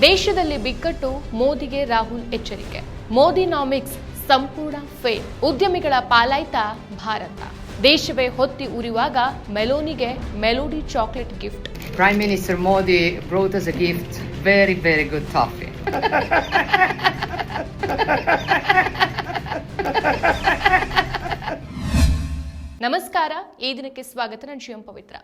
ದೇಶದಲ್ಲಿ ಬಿಕ್ಕಟ್ಟು, ಮೋದಿಗೆ ರಾಹುಲ್ ಎಚ್ಚರಿಕೆ. ಮೋದಿನಾಮಿಕ್ಸ್ ಸಂಪೂರ್ಣ ಫೇಲ್, ಉದ್ಯಮಿಗಳ ಪಾಲಾಯ್ತ ಭಾರತ. ದೇಶವೇ ಹೊತ್ತಿ ಉರಿಯುವಾಗ ಮೆಲೋನಿಗೆ melody chocolate gift. Prime Minister Modi brought us a gift, very good toffee. ನಮಸ್ಕಾರ, ಈ ದಿನಕ್ಕೆ ಸ್ವಾಗತ. ನಾನು ಶ್ರೀ ಪವಿತ್ರ.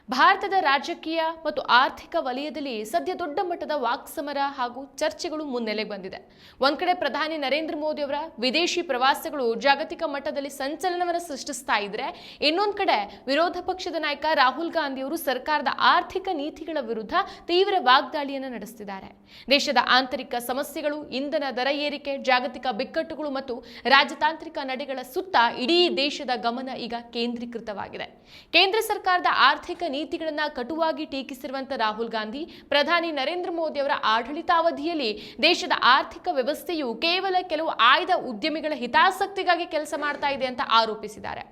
ಭಾರತದ ರಾಜಕೀಯ ಮತ್ತು ಆರ್ಥಿಕ ವಲಯದಲ್ಲಿ ಸದ್ಯ ದೊಡ್ಡ ಮಟ್ಟದ ವಾಕ್ಸಮರ ಹಾಗೂ ಚರ್ಚೆಗಳು ಮುನ್ನೆಲೆಗೆ ಬಂದಿದೆ. ಒಂದ್ ಕಡೆ ಪ್ರಧಾನಿ ನರೇಂದ್ರ ಮೋದಿ ಅವರ ವಿದೇಶಿ ಪ್ರವಾಸಗಳು ಜಾಗತಿಕ ಮಟ್ಟದಲ್ಲಿ ಸಂಚಲನವನ್ನು ಸೃಷ್ಟಿಸ್ತಾ ಇದ್ರೆ, ಇನ್ನೊಂದ್ ಕಡೆ ವಿರೋಧ ಪಕ್ಷದ ನಾಯಕ ರಾಹುಲ್ ಗಾಂಧಿ ಅವರು ಸರ್ಕಾರದ ಆರ್ಥಿಕ ನೀತಿಗಳ ವಿರುದ್ಧ ತೀವ್ರ ವಾಗ್ದಾಳಿಯನ್ನು ನಡೆಸುತ್ತಿದ್ದಾರೆ. ದೇಶದ ಆಂತರಿಕ ಸಮಸ್ಯೆಗಳು, ಇಂಧನ ದರ ಏರಿಕೆ, ಜಾಗತಿಕ ಬಿಕ್ಕಟ್ಟುಗಳು ಮತ್ತು ರಾಜತಾಂತ್ರಿಕ ನಡೆಗಳ ಸುತ್ತ ಇಡೀ ದೇಶದ ಗಮನ ಈಗ ಕೇಂದ್ರೀಕೃತವಾಗಿದೆ. ಕೇಂದ್ರ ಸರ್ಕಾರದ ಆರ್ಥಿಕ ನೀತಿಗಳನ್ನ ಕಟುವಾಗಿ ಟೀಕಿಸಿರುವಂತಹ ರಾಹುಲ್ ಗಾಂಧಿ, ಪ್ರಧಾನಿ ನರೇಂದ್ರ ಮೋದಿ ಅವರ ಆಡಳಿತಾವಧಿಯಲ್ಲಿ ದೇಶದ ಆರ್ಥಿಕ ವ್ಯವಸ್ಥೆಯು ಕೇವಲ ಕೆಲವು ಆಯ್ದ ಉದ್ಯಮಿಗಳ ಹಿತಾಸಕ್ತಿಗಾಗಿ ಕೆಲಸ ಮಾಡ್ತಾ ಇದೆ ಅಂತ ಆರೋಪಿಸಿದ್ದಾರೆ.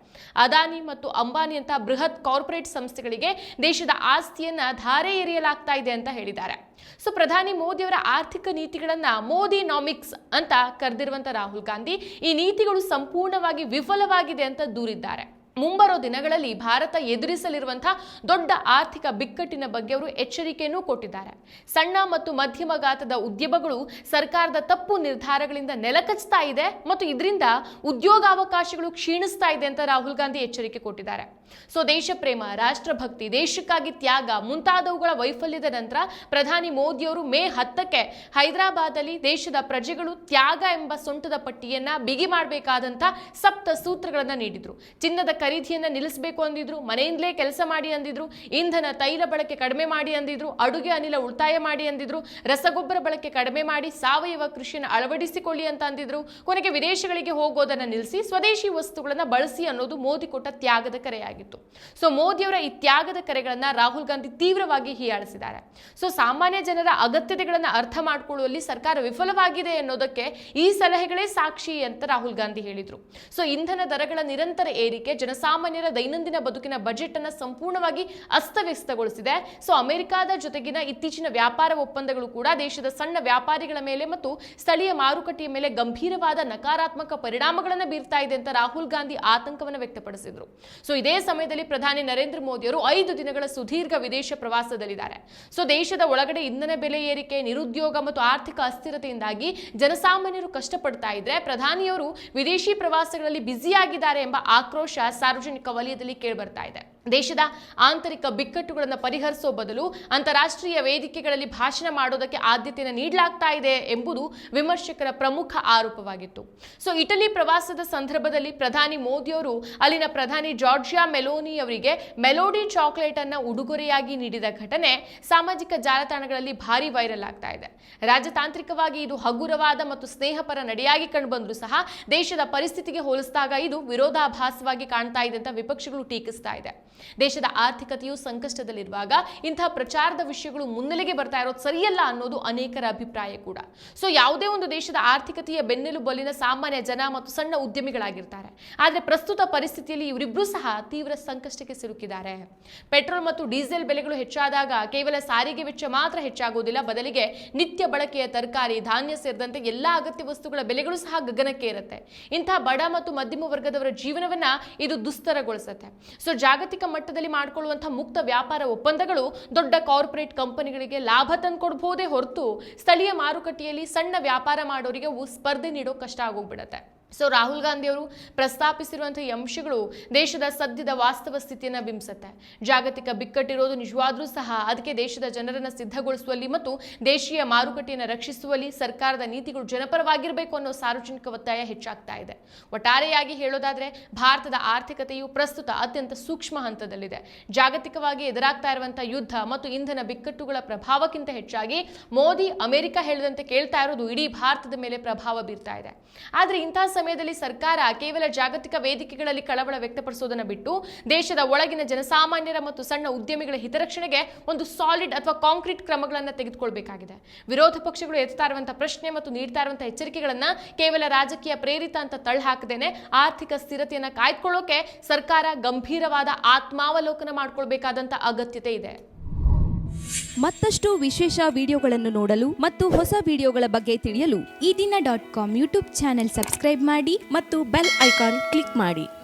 ಅದಾನಿ ಮತ್ತು ಅಂಬಾನಿ ಅಂತ ಬೃಹತ್ ಕಾರ್ಪೊರೇಟ್ ಸಂಸ್ಥೆಗಳಿಗೆ ದೇಶದ ಆಸ್ತಿಯನ್ನ ಧಾರೆ ಎರೆಯಲಾಗ್ತಾ ಇದೆ ಅಂತ ಹೇಳಿದ್ದಾರೆ. ಸೊ ಪ್ರಧಾನಿ ಮೋದಿ ಅವರ ಆರ್ಥಿಕ ನೀತಿಗಳನ್ನ ಮೋದಿನಾಮಿಕ್ಸ್ ಅಂತ ಕರೆದಿರುವಂತಹ ರಾಹುಲ್ ಗಾಂಧಿ, ಈ ನೀತಿಗಳು ಸಂಪೂರ್ಣವಾಗಿ ವಿಫಲವಾಗಿದೆ ಅಂತ ದೂರಿದ್ದಾರೆ. ಮುಂಬರೋ ದಿನಗಳಲ್ಲಿ ಭಾರತ ಎದುರಿಸಲಿರುವಂತಹ ದೊಡ್ಡ ಆರ್ಥಿಕ ಬಿಕ್ಕಟ್ಟಿನ ಬಗ್ಗೆ ಅವರು ಎಚ್ಚರಿಕೆಯನ್ನು ಕೊಟ್ಟಿದ್ದಾರೆ. ಸಣ್ಣ ಮತ್ತು ಮಧ್ಯಮ ಗಾತ್ರದ ಉದ್ಯಮಗಳು ಸರ್ಕಾರದ ತಪ್ಪು ನಿರ್ಧಾರಗಳಿಂದ ನೆಲಕಚ್ತಾ ಇದೆ ಮತ್ತು ಇದರಿಂದ ಉದ್ಯೋಗಾವಕಾಶಗಳು ಕ್ಷೀಣಿಸ್ತಾ ಇದೆ ಅಂತ ರಾಹುಲ್ ಗಾಂಧಿ ಎಚ್ಚರಿಕೆ ಕೊಟ್ಟಿದ್ದಾರೆ. ಸೊ ದೇಶ ಪ್ರೇಮ, ರಾಷ್ಟ್ರಭಕ್ತಿ, ದೇಶಕ್ಕಾಗಿ ತ್ಯಾಗ ಮುಂತಾದವುಗಳ ವೈಫಲ್ಯದ ನಂತರ ಪ್ರಧಾನಿ ಮೋದಿಯವರು ಮೇ 10ಕ್ಕೆ ಹೈದರಾಬಾದಲ್ಲಿ ದೇಶದ ಪ್ರಜೆಗಳು ತ್ಯಾಗ ಎಂಬ ಸೊಂಟದ ಪಟ್ಟಿಯನ್ನ ಬಿಗಿ ಮಾಡಬೇಕಾದಂತ ಸಪ್ತ ಸೂತ್ರಗಳನ್ನ ನೀಡಿದ್ರು. ಚಿನ್ನದ ಖರೀದಿಯನ್ನ ನಿಲ್ಲಿಸಬೇಕು ಅಂದಿದ್ರು, ಮನೆಯಿಂದಲೇ ಕೆಲಸ ಮಾಡಿ ಅಂದಿದ್ರು, ಇಂಧನ ತೈಲ ಬಳಕೆ ಕಡಿಮೆ ಮಾಡಿ ಅಂದಿದ್ರು, ಅಡುಗೆ ಅನಿಲ ಉಳಿತಾಯ ಮಾಡಿ ಅಂದಿದ್ರು, ರಸಗೊಬ್ಬರ ಬಳಕೆ ಕಡಿಮೆ ಮಾಡಿ ಸಾವಯವ ಕೃಷಿಯನ್ನು ಅಳವಡಿಸಿಕೊಳ್ಳಿ ಅಂತ ಅಂದಿದ್ರು. ಕೊನೆಗೆ ವಿದೇಶಗಳಿಗೆ ಹೋಗೋದನ್ನ ನಿಲ್ಲಿಸಿ ಸ್ವದೇಶಿ ವಸ್ತುಗಳನ್ನ ಬಳಸಿ ಅನ್ನೋದು ಮೋದಿ ಕೊಟ್ಟ ತ್ಯಾಗದ ಕರೆಯಾಗಿತ್ತು. ಸೊ ಮೋದಿ ಅವರ ಈ ತ್ಯಾಗದ ಕರೆಗಳನ್ನ ರಾಹುಲ್ ಗಾಂಧಿ ತೀವ್ರವಾಗಿ ಹೀಯಾಳಿಸಿದ್ದಾರೆ. ಸೊ ಸಾಮಾನ್ಯ ಜನರ ಅಗತ್ಯತೆಗಳನ್ನ ಅರ್ಥ ಮಾಡಿಕೊಳ್ಳುವಲ್ಲಿ ಸರ್ಕಾರ ವಿಫಲವಾಗಿದೆ ಅನ್ನೋದಕ್ಕೆ ಈ ಸಲಹೆಗಳೇ ಸಾಕ್ಷಿ ಅಂತ ರಾಹುಲ್ ಗಾಂಧಿ ಹೇಳಿದ್ರು. ಸೊ ಇಂಧನ ದರಗಳ ನಿರಂತರ ಏರಿಕೆ ಜನಸಾಮಾನ್ಯರ ದೈನಂದಿನ ಬದುಕಿನ ಬಜೆಟ್ ಅನ್ನ ಸಂಪೂರ್ಣವಾಗಿ ಅಸ್ತವ್ಯಸ್ತಗೊಳಿಸಿದೆ. ಸೊ ಅಮೆರಿಕದ ಜೊತೆಗಿನ ಇತ್ತೀಚಿನ ವ್ಯಾಪಾರ ಒಪ್ಪಂದಗಳು ಕೂಡ ದೇಶದ ಸಣ್ಣ ವ್ಯಾಪಾರಿಗಳ ಮೇಲೆ ಮತ್ತು ಸ್ಥಳೀಯ ಮಾರುಕಟ್ಟೆಯ ಮೇಲೆ ಗಂಭೀರವಾದ ನಕಾರಾತ್ಮಕ ಪರಿಣಾಮಗಳನ್ನು ಬೀರ್ತಾ ಇದೆ ಅಂತ ರಾಹುಲ್ ಗಾಂಧಿ ಆತಂಕವನ್ನು ವ್ಯಕ್ತಪಡಿಸಿದ್ರು. ಸೊ ಇದೇ ಸಮಯದಲ್ಲಿ ಪ್ರಧಾನಿ ನರೇಂದ್ರ ಮೋದಿ ಅವರು 5 ದಿನಗಳ ಸುದೀರ್ಘ ವಿದೇಶ ಪ್ರವಾಸದಲ್ಲಿದ್ದಾರೆ. ಸೊ ದೇಶದ ಒಳಗಡೆ ಇಂಧನ ಬೆಲೆ ಏರಿಕೆ, ನಿರುದ್ಯೋಗ ಮತ್ತು ಆರ್ಥಿಕ ಅಸ್ಥಿರತೆಯಿಂದಾಗಿ ಜನಸಾಮಾನ್ಯರು ಕಷ್ಟಪಡ್ತಾ ಇದ್ರೆ, ಪ್ರಧಾನಿಯವರು ವಿದೇಶಿ ಪ್ರವಾಸಗಳಲ್ಲಿ ಬ್ಯುಸಿಯಾಗಿದ್ದಾರೆ ಎಂಬ ಆಕ್ರೋಶ ಸಾರ್ವಜನಿಕ ವಲಯದಲ್ಲಿ ಕೇಳಿಬರ್ತಾ ಇದೆ. ದೇಶದ ಆಂತರಿಕ ಬಿಕ್ಕಟ್ಟುಗಳನ್ನು ಪರಿಹರಿಸುವ ಬದಲು ಅಂತಾರಾಷ್ಟ್ರೀಯ ವೇದಿಕೆಗಳಲ್ಲಿ ಭಾಷಣ ಮಾಡೋದಕ್ಕೆ ಆದ್ಯತೆಯನ್ನು ನೀಡಲಾಗ್ತಾ ಇದೆ ಎಂಬುದು ವಿಮರ್ಶಕರ ಪ್ರಮುಖ ಆರೋಪವಾಗಿತ್ತು. ಸೊ ಇಟಲಿ ಪ್ರವಾಸದ ಸಂದರ್ಭದಲ್ಲಿ ಪ್ರಧಾನಿ ಮೋದಿ ಅವರು ಅಲ್ಲಿನ ಪ್ರಧಾನಿ ಜಾರ್ಜಿಯಾ ಮೆಲೋನಿ ಅವರಿಗೆ ಮೆಲೋಡಿ ಚಾಕ್ಲೇಟ್ ಅನ್ನ ಉಡುಗೊರೆಯಾಗಿ ನೀಡಿದ ಘಟನೆ ಸಾಮಾಜಿಕ ಜಾಲತಾಣಗಳಲ್ಲಿ ಭಾರಿ ವೈರಲ್ ಆಗ್ತಾ ಇದೆ. ರಾಜತಾಂತ್ರಿಕವಾಗಿ ಇದು ಹಗುರವಾದ ಮತ್ತು ಸ್ನೇಹಪರ ನಡೆಯಾಗಿ ಕಂಡುಬಂದರೂ ಸಹ ದೇಶದ ಪರಿಸ್ಥಿತಿಗೆ ಹೋಲಿಸಿದಾಗ ಇದು ವಿರೋಧಾಭಾಸವಾಗಿ ಕಾಣ್ತಾ ಇದೆ ಅಂತ ವಿಪಕ್ಷಗಳು ಟೀಕಿಸ್ತಾ ಇದೆ. ದೇಶದ ಆರ್ಥಿಕತೆಯು ಸಂಕಷ್ಟದಲ್ಲಿರುವಾಗ ಇಂತಹ ಪ್ರಚಾರದ ವಿಷಯಗಳು ಮುನ್ನೆಲೆಗೆ ಬರ್ತಾ ಇರೋದು ಸರಿಯಲ್ಲ ಅನ್ನೋದು ಅನೇಕರ ಅಭಿಪ್ರಾಯ ಕೂಡ. ಸೊ ಯಾವುದೇ ಒಂದು ದೇಶದ ಆರ್ಥಿಕತೆಯ ಬೆನ್ನೆಲುಬಲ್ಲಿನ ಸಾಮಾನ್ಯ ಜನ ಮತ್ತು ಸಣ್ಣ ಉದ್ಯಮಿಗಳಾಗಿರ್ತಾರೆ. ಆದರೆ ಪ್ರಸ್ತುತ ಪರಿಸ್ಥಿತಿಯಲ್ಲಿ ಇವರಿಬ್ಬರೂ ಸಹ ತೀವ್ರ ಸಂಕಷ್ಟಕ್ಕೆ ಸಿಲುಕಿದ್ದಾರೆ. ಪೆಟ್ರೋಲ್ ಮತ್ತು ಡೀಸೆಲ್ ಬೆಲೆಗಳು ಹೆಚ್ಚಾದಾಗ ಕೇವಲ ಸಾರಿಗೆ ವೆಚ್ಚ ಮಾತ್ರ ಹೆಚ್ಚಾಗುವುದಿಲ್ಲ, ಬದಲಿಗೆ ನಿತ್ಯ ಬಳಕೆಯ ತರಕಾರಿ, ಧಾನ್ಯ ಸೇರಿದಂತೆ ಎಲ್ಲಾ ಅಗತ್ಯ ವಸ್ತುಗಳ ಬೆಲೆಗಳು ಸಹ ಗಗನಕ್ಕೆ ಇರುತ್ತೆ. ಇಂತಹ ಬಡ ಮತ್ತು ಮಧ್ಯಮ ವರ್ಗದವರ ಜೀವನವನ್ನ ಇದು ದುಸ್ತರಗೊಳಿಸುತ್ತೆ. ಸೊ ಜಾಗತಿಕ ಮಟ್ಟದಲ್ಲಿ ಮಾಡಿಕೊಳ್ಳುವಂತಹ ಮುಕ್ತ ವ್ಯಾಪಾರ ಒಪ್ಪಂದಗಳು ದೊಡ್ಡ ಕಾರ್ಪೊರೇಟ್ ಕಂಪನಿಗಳಿಗೆ ಲಾಭ ತಂದುಕೊಡ್ಬಹುದೇ ಹೊರತು ಸ್ಥಳೀಯ ಮಾರುಕಟ್ಟೆಯಲ್ಲಿ ಸಣ್ಣ ವ್ಯಾಪಾರ ಮಾಡೋರಿಗೆ ಸ್ಪರ್ಧೆ ನೀಡೋ ಕಷ್ಟ ಆಗೋಗ್ಬಿಡತ್ತೆ. ಸೊ ರಾಹುಲ್ ಗಾಂಧಿ ಅವರು ಪ್ರಸ್ತಾಪಿಸಿರುವಂತಹ ಈ ಅಂಶಗಳು ದೇಶದ ಸದ್ಯದ ವಾಸ್ತವ ಸ್ಥಿತಿಯನ್ನು ಬಿಂಬಿಸುತ್ತೆ. ಜಾಗತಿಕ ಬಿಕ್ಕಟ್ಟಿರೋದು ನಿಜವಾದ್ರೂ ಸಹ ಅದಕ್ಕೆ ದೇಶದ ಜನರನ್ನು ಸಿದ್ಧಗೊಳಿಸುವಲ್ಲಿ ಮತ್ತು ದೇಶೀಯ ಮಾರುಕಟ್ಟೆಯನ್ನು ರಕ್ಷಿಸುವಲ್ಲಿ ಸರ್ಕಾರದ ನೀತಿಗಳು ಜನಪರವಾಗಿರಬೇಕು ಅನ್ನೋ ಸಾರ್ವಜನಿಕ ಒತ್ತಾಯ ಹೆಚ್ಚಾಗ್ತಾ ಇದೆ. ಒಟ್ಟಾರೆಯಾಗಿ ಹೇಳೋದಾದ್ರೆ ಭಾರತದ ಆರ್ಥಿಕತೆಯು ಪ್ರಸ್ತುತ ಅತ್ಯಂತ ಸೂಕ್ಷ್ಮ ಹಂತದಲ್ಲಿದೆ. ಜಾಗತಿಕವಾಗಿ ಎದುರಾಗ್ತಾ ಇರುವಂತಹ ಯುದ್ಧ ಮತ್ತು ಇಂಧನ ಬಿಕ್ಕಟ್ಟುಗಳ ಪ್ರಭಾವಕ್ಕಿಂತ ಹೆಚ್ಚಾಗಿ ಮೋದಿ ಅಮೆರಿಕ ಹೇಳಿದಂತೆ ಕೇಳ್ತಾ ಇರೋದು ಇಡೀ ಭಾರತದ ಮೇಲೆ ಪ್ರಭಾವ ಬೀರ್ತಾ ಇದೆ. ಆದ್ರೆ ಇಂತಹ ಸಮಯದಲ್ಲಿ ಸರ್ಕಾರ ಕೇವಲ ಜಾಗತಿಕ ವೇದಿಕೆಗಳಲ್ಲಿ ಕಳವಳ ವ್ಯಕ್ತಪಡಿಸೋದನ್ನ ಬಿಟ್ಟು ದೇಶದ ಒಳಗಿನ ಜನಸಾಮಾನ್ಯರ ಮತ್ತು ಸಣ್ಣ ಉದ್ಯಮಿಗಳ ಹಿತರಕ್ಷಣೆಗೆ ಒಂದು ಸಾಲಿಡ್ ಅಥವಾ ಕಾಂಕ್ರೀಟ್ ಕ್ರಮಗಳನ್ನು ತೆಗೆದುಕೊಳ್ಳಬೇಕಾಗಿದೆ. ವಿರೋಧ ಪಕ್ಷಗಳು ಎತ್ತಾ ಇರುವಂತಹ ಪ್ರಶ್ನೆ ಮತ್ತು ನೀಡ್ತಾ ಇರುವಂತಹ ಎಚ್ಚರಿಕೆಗಳನ್ನ ಕೇವಲ ರಾಜಕೀಯ ಪ್ರೇರಿತ ಅಂತ ತಳ್ಳಹಾಕದೇನೆ ಆರ್ಥಿಕ ಸ್ಥಿರತೆಯನ್ನ ಕಾಯ್ದುಕೊಳ್ಳೋಕೆ ಸರ್ಕಾರ ಗಂಭೀರವಾದ ಆತ್ಮಾವಲೋಕನ ಮಾಡ್ಕೊಳ್ಬೇಕಾದಂತ ಅಗತ್ಯತೆ ಇದೆ. ಮತ್ತಷ್ಟು ವಿಶೇಷ ವಿಡಿಯೋಗಳನ್ನು ನೋಡಲು ಮತ್ತು ಹೊಸ ವಿಡಿಯೋಗಳ ಬಗ್ಗೆ ತಿಳಿಯಲು ಈ ದಿನ .com ಯೂಟ್ಯೂಬ್ ಚಾನೆಲ್ ಸಬ್ಸ್ಕ್ರೈಬ್ ಮಾಡಿ ಮತ್ತು ಬೆಲ್ ಐಕಾನ್ ಕ್ಲಿಕ್ ಮಾಡಿ.